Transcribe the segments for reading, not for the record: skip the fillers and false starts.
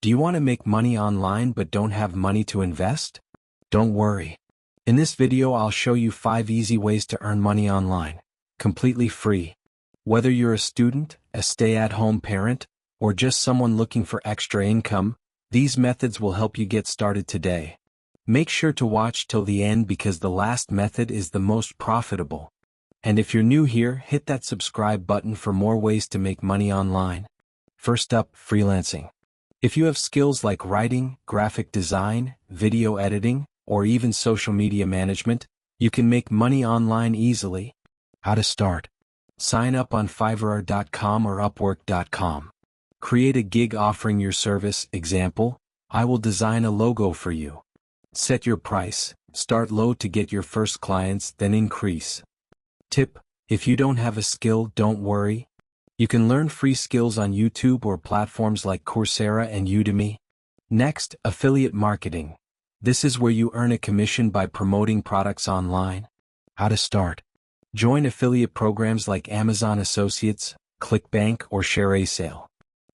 Do you want to make money online but don't have money to invest? Don't worry. In this video I'll show you 5 easy ways to earn money online, completely free. Whether you're a student, a stay-at-home parent, or just someone looking for extra income, these methods will help you get started today. Make sure to watch till the end because the last method is the most profitable. And if you're new here, hit that subscribe button for more ways to make money online. First up, freelancing. If you have skills like writing, graphic design, video editing, or even social media management, you can make money online easily. How to start? Sign up on Fiverr.com or Upwork.com. Create a gig offering your service. Example, I will design a logo for you. Set your price. Start low to get your first clients, then increase. Tip: if you don't have a skill, don't worry. You can learn free skills on YouTube or platforms like Coursera and Udemy. Next, affiliate marketing. This is where you earn a commission by promoting products online. How to start? Join affiliate programs like Amazon Associates, ClickBank, or ShareASale.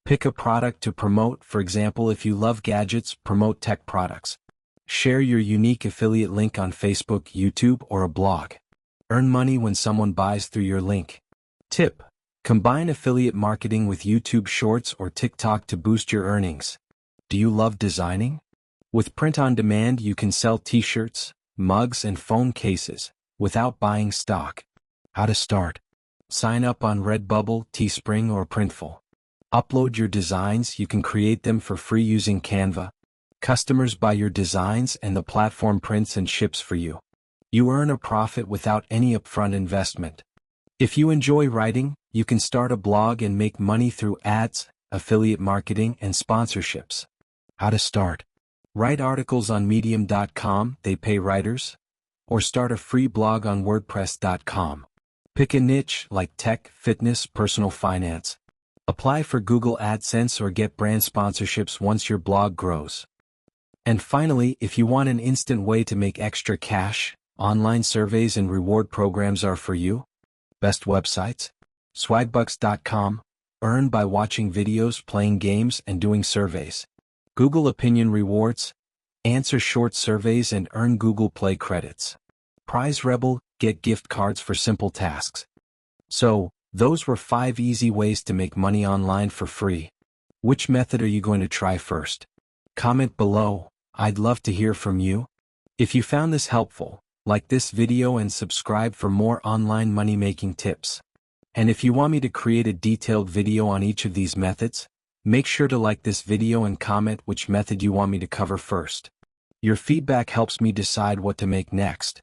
Pick a product to promote. For example, if you love gadgets, promote tech products. Share your unique affiliate link on Facebook, YouTube, or a blog. Earn money when someone buys through your link. Tip: combine affiliate marketing with YouTube Shorts or TikTok to boost your earnings. Do you love designing? With print on demand, you can sell t-shirts, mugs, and phone cases without buying stock. How to start? Sign up on Redbubble, Teespring, or Printful. Upload your designs. You can create them for free using Canva. Customers buy your designs and the platform prints and ships for you. You earn a profit without any upfront investment. If you enjoy writing, you can start a blog and make money through ads, affiliate marketing, and sponsorships. How to start? Write articles on Medium.com, they pay writers. Or start a free blog on WordPress.com. Pick a niche like tech, fitness, personal finance. Apply for Google AdSense or get brand sponsorships once your blog grows. And finally, if you want an instant way to make extra cash, online surveys and reward programs are for you. Best websites? Swagbucks.com. Earn by watching videos, playing games, and doing surveys. Google Opinion Rewards. Answer short surveys and earn Google Play credits. Prize Rebel. Get gift cards for simple tasks. So, those were 5 easy ways to make money online for free. Which method are you going to try first? Comment below. I'd love to hear from you. If you found this helpful, like this video and subscribe for more online money-making tips. And if you want me to create a detailed video on each of these methods, make sure to like this video and comment which method you want me to cover first. Your feedback helps me decide what to make next.